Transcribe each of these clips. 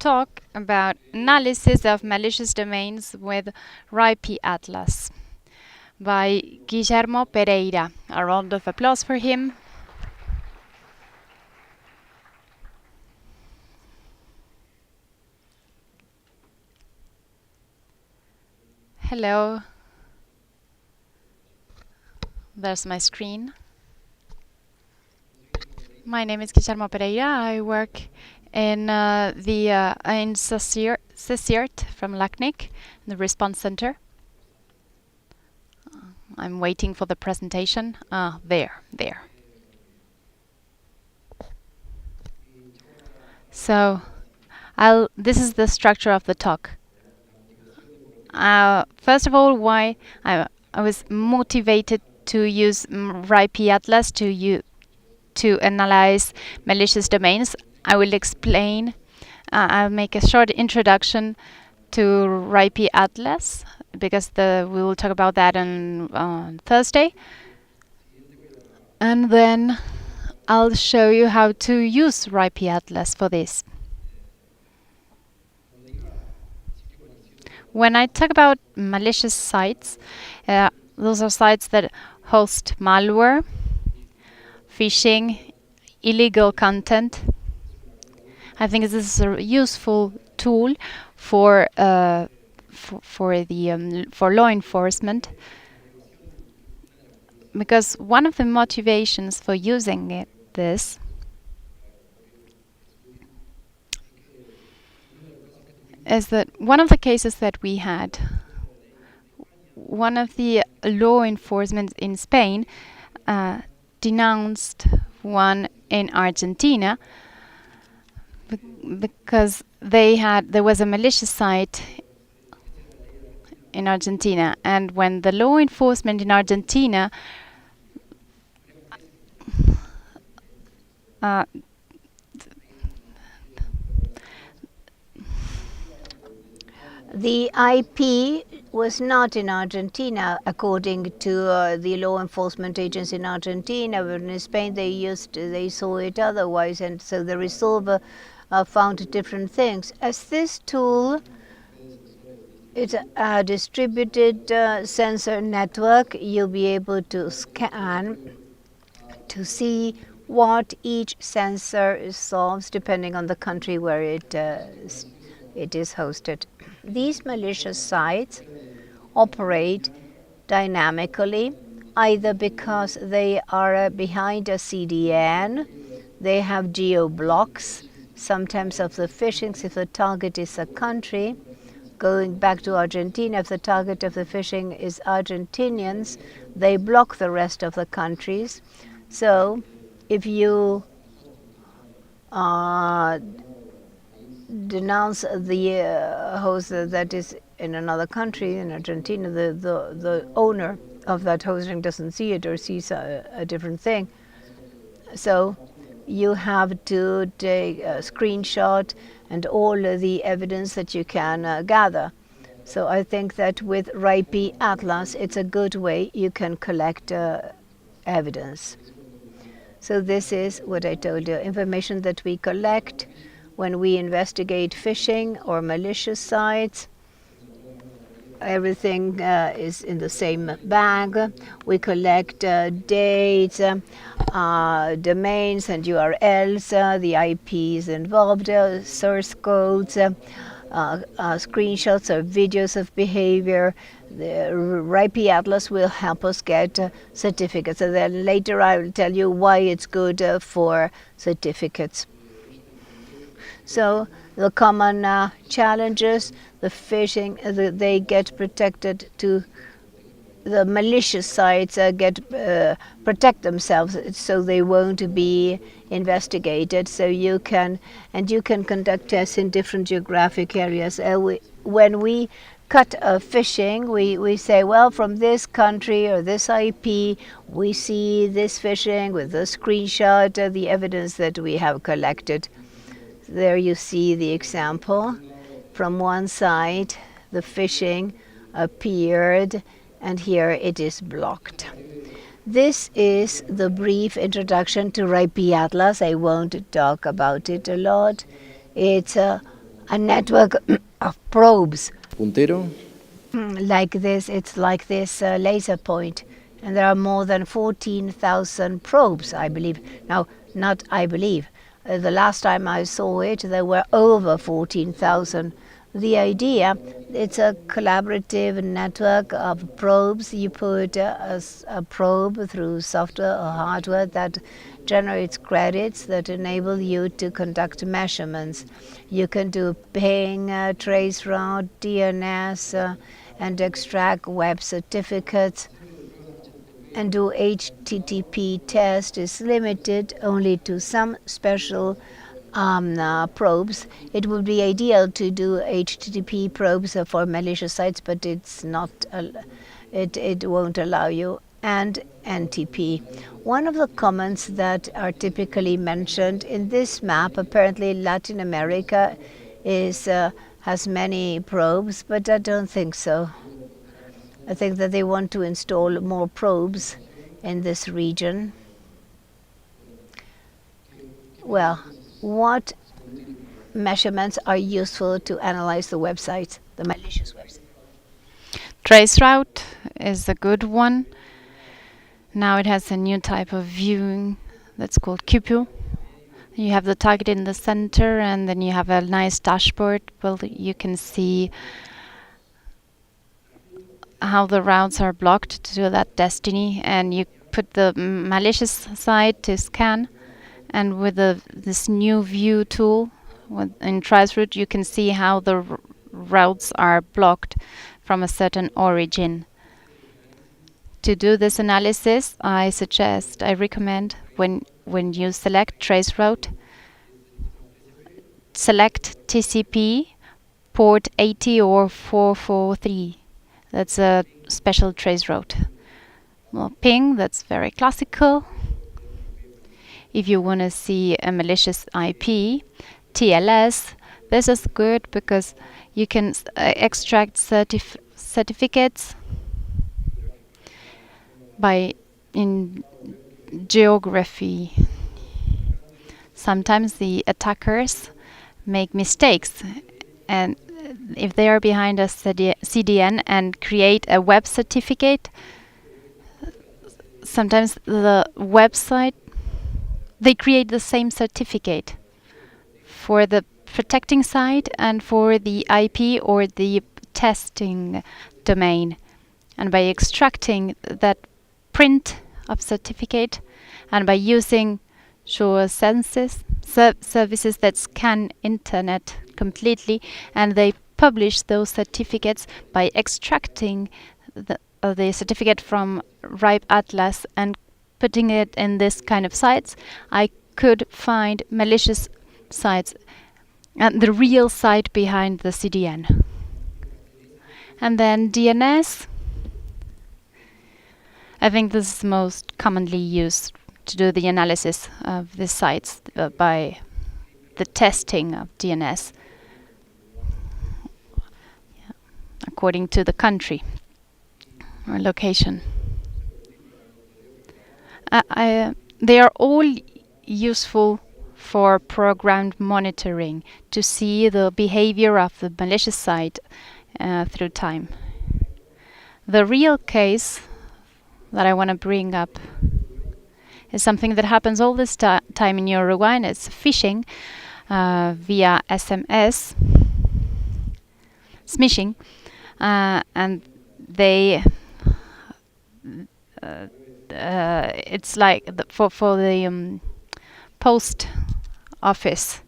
talk about analysis of malicious domains with RIP Atlas by Guillermo Pereira. A round of applause for him. Hello. There's my screen. My name is Guillermo Pereira. I work in in CECIRT from LACNIC, the Response Center. I'm waiting for the presentation. There. So, this is the structure of the talk. First of all, why I was motivated to use RIP Atlas to analyze malicious domains. I will explain. I'll make a short introduction to RIP Atlas because we will talk about that on Thursday. And then I'll show you how to use RIP Atlas for this. When I talk about malicious sites, those are sites that host malware, phishing, illegal content. I think this is a useful tool for law enforcement, because one of the motivations for using this is that one of the cases that we had, one of the law enforcement in Spain denounced one in Argentina because there was a malicious site in Argentina, and when the law enforcement in Argentina the IP was not in Argentina, according to the law enforcement agents in Argentina. But in Spain, they saw it otherwise, and so the resolver found different things. As this tool, it's a distributed sensor network. You'll be able to scan to see what each sensor solves, depending on the country where it is hosted. These malicious sites operate dynamically, either because they are behind a CDN, they have geo-blocks, sometimes of the phishing, if the target is a country. Going back to Argentina, if the target of the phishing is Argentinians, they block the rest of the countries. So if you denounce the host that is in another country, in Argentina, the owner of that hosting doesn't see it or sees a different thing. So you have to take a screenshot and all the evidence that you can gather. So I think that with RIP Atlas, it's a good way you can collect evidence. So this is what I told you, information that we collect when we investigate phishing or malicious sites. Everything is in the same bag. We collect dates, domains and URLs, the IPs involved, source codes, screenshots or videos of behavior. The RIP Atlas will help us get certificates. And then later I will tell you why it's good for certificates. So the common challenges, the phishing, they get protected to the malicious sites protect themselves so they won't be investigated. So you can conduct tests in different geographic areas. When we cut phishing, we say, well, from this country or this IP, we see this phishing with the screenshot, the evidence that we have collected. There you see the example. From one side, the phishing appeared, and here it is blocked. This is the brief introduction to RIP Atlas. I won't talk about it a lot. It's a a network of probes. Puntero. Like this, it's like this laser point, and there are more than 14,000 probes, I believe. Now, not I believe. The last time I saw it, there were over 14,000. The idea, it's a collaborative network of probes. You put a probe through software or hardware that generates credits that enable you to conduct measurements. You can do ping, traceroute, DNS, and extract web certificates, and do HTTP test is limited only to some special probes. It would be ideal to do HTTP probes for malicious sites, but it's not. It won't allow you. And NTP. One of the comments that are typically mentioned in this map, apparently Latin America has many probes, but I don't think so. I think that they want to install more probes in this region. Well, what measurements are useful to analyze the website, the malicious website? Traceroute is a good one. Now it has a new type of viewing that's called QPU. You have the target in the center, and then you have a nice dashboard. Well, you can see how the routes are blocked to that destiny, and you put the malicious side to scan, and with this new view tool in Traceroute, you can see how the routes are blocked from a certain origin. To do this analysis, I recommend when you select Traceroute, select TCP port 80 or 443. That's a special traceroute. Well, ping, that's very classical. If you want to see a malicious IP, TLS, this is good because you can extract certificates in geography. Sometimes the attackers make mistakes, and if they are behind a CDN and create a web certificate, sometimes the website, they create the same certificate for the protecting side and for the IP or the testing domain. And by extracting that print of certificate and by using services that scan internet completely, and they publish those certificates by extracting the certificate from RIPE Atlas and putting it in this kind of sites, I could find malicious sites and the real site behind the CDN. And then DNS. I think this is most commonly used to do the analysis of the sites by the testing of DNS according to the country or location. They are all useful for programmed monitoring to see the behavior of the malicious site through time. The real case that I want to bring up is something that happens all this time in Uruguay, and it's phishing via SMS, smishing, and they it's like for the post office.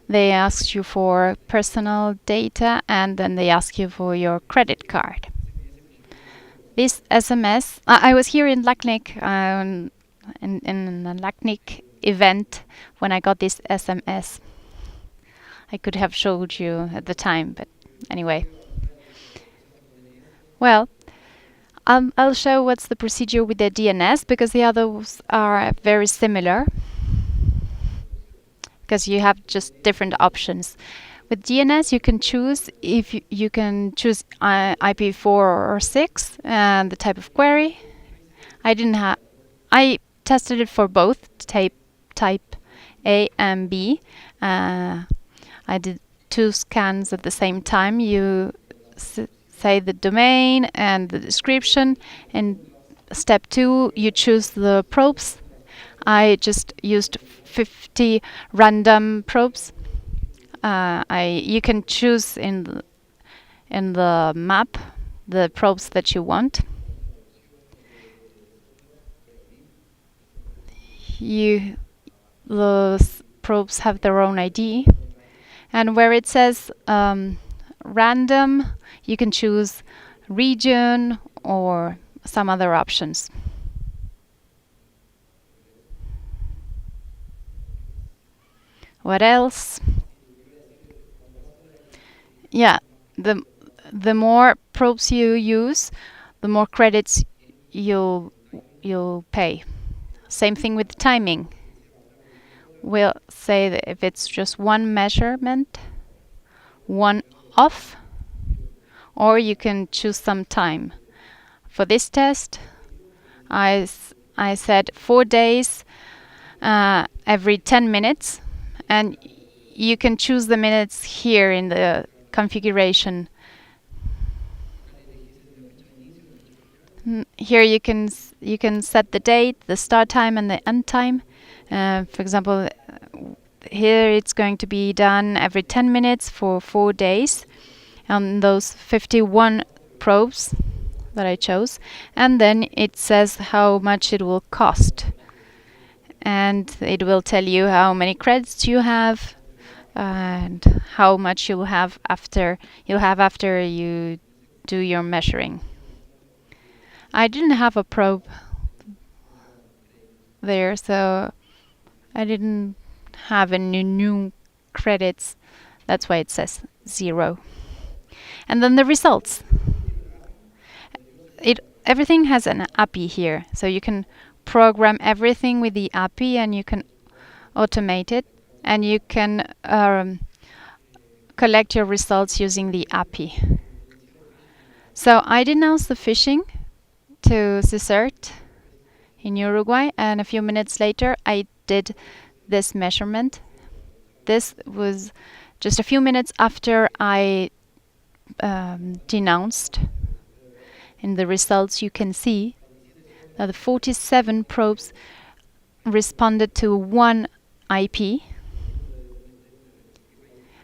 They ask you for personal data, and then they ask you for your credit card. This SMS, I was here in Lacnic, in a Lacnic event when I got this SMS. I could have showed you at the time, but anyway. Well, I'll show what's the procedure with the DNS, because the others are very similar, because you have just different options. With DNS, you can choose if you can choose IP4 or 6 and the type of query. I tested it for both type A and B. I did 2 scans at the same time. You say the domain and the description. In step 2, you choose the probes. I just used 50 random probes. You can choose in the map the probes that you want. The probes have their own ID, and where it says random, you can choose region or some other options. What else? Yeah, the more probes you use, the more credits you'll pay. Same thing with timing. We'll say that if it's just one measurement, one off, or you can choose some time. For this test, I said 4 days every 10 minutes, and you can choose the minutes here in the configuration. Here you can set the date, the start time, and the end time. For example, here it's going to be done every 10 minutes for 4 days on those 51 probes that I chose, and then it says how much it will cost, and it will tell you how many credits you have and how much you'll have after you do your measuring. I didn't have a probe there, so I didn't have any new credits. That's why it says 0. And then the results. Everything has an API here, so you can program everything with the API, and you can automate it, and you can collect your results using the API. So I denounced the phishing to CSERT in Uruguay, and a few minutes later I did this measurement. This was just a few minutes after I denounced. In the results you can see that the 47 probes responded to one IP.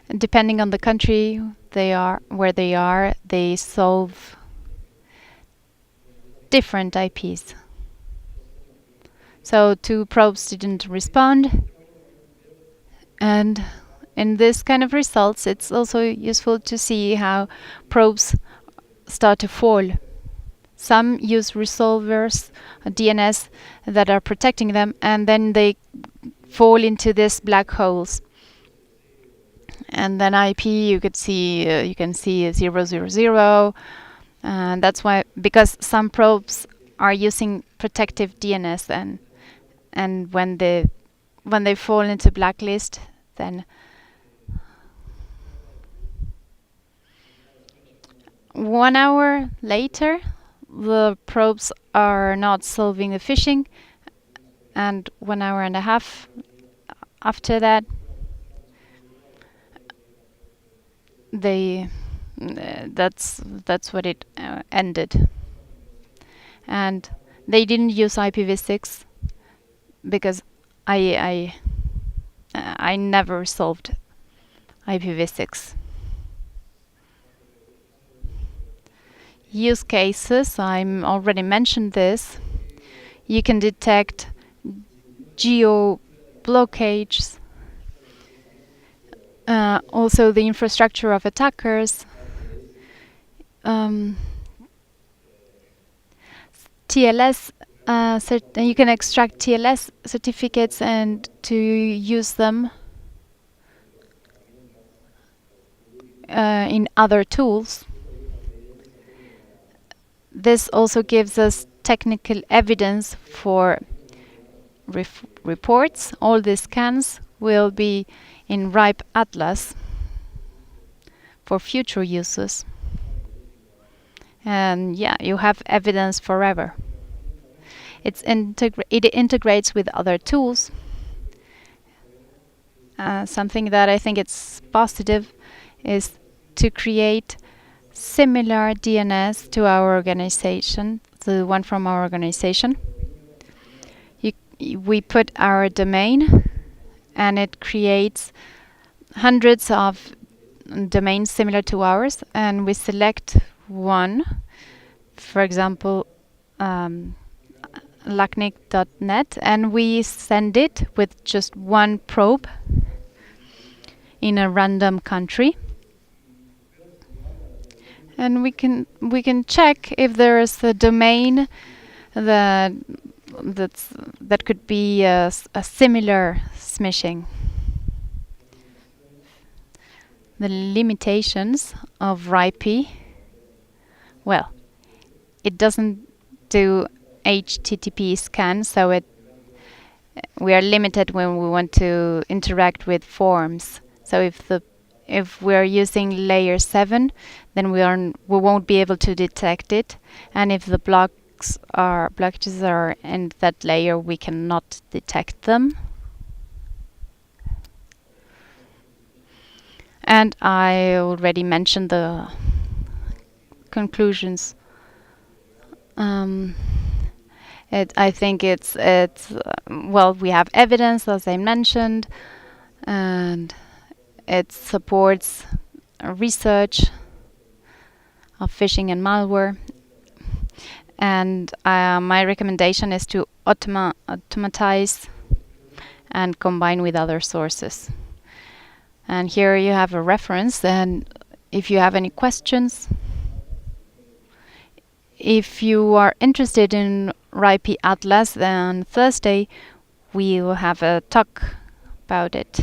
And depending on the country where they are, they solve different IPs. So 2 probes didn't respond, and in this kind of results it's also useful to see how probes start to fall. Some use resolvers, DNS, that are protecting them, and then they fall into these black holes. And then IP, you can see 000, and that's why, because some probes are using protective DNS, and when they fall into blacklist, then 1 hour later the probes are not solving the phishing, and 1 hour and a half after that that's what it ended. And they didn't use IPv6 because I never solved IPv6. Use cases, I already mentioned this. You can detect geo blockages, also the infrastructure of attackers, TLS. You can extract TLS certificates and to use them in other tools. This also gives us technical evidence for reports. All these scans will be in RIPE Atlas for future uses. And yeah, you have evidence forever. It integrates with other tools, something that I think it's positive is to create similar DNS to our organization, the one from our organization. We put our domain, and it creates hundreds of domains similar to ours, and we select one, for example, lacnic.net, and we send it with just one probe in a random country. And we can check if there is a domain that could be a similar smishing. The limitations of RIPE, well, it doesn't do HTTP scan, so we are limited when we want to interact with forms. So if we're using layer 7, then we won't be able to detect it, and if the blockages are in that layer, we cannot detect them. And I already mentioned the conclusions. I think it's well, we have evidence, as I mentioned, and it supports research of phishing and malware. And my recommendation is to automatize and combine with other sources. And here you have a reference, and if you have any questions, if you are interested in RIPE Atlas, then Thursday we will have a talk about it.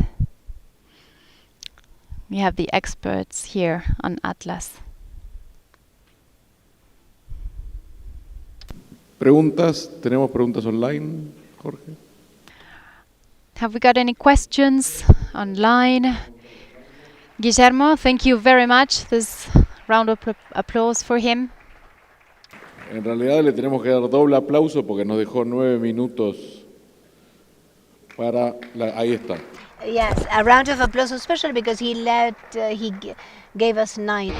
We have the experts here on Atlas. Preguntas, tenemos preguntas online, Jorge. Have we got any questions online? Guillermo, thank you very much. This round of applause for him. En realidad le tenemos que dar doble aplauso porque nos dejó 9 minutos para ahí está. Yes, a round of applause, especially because he gave us 9.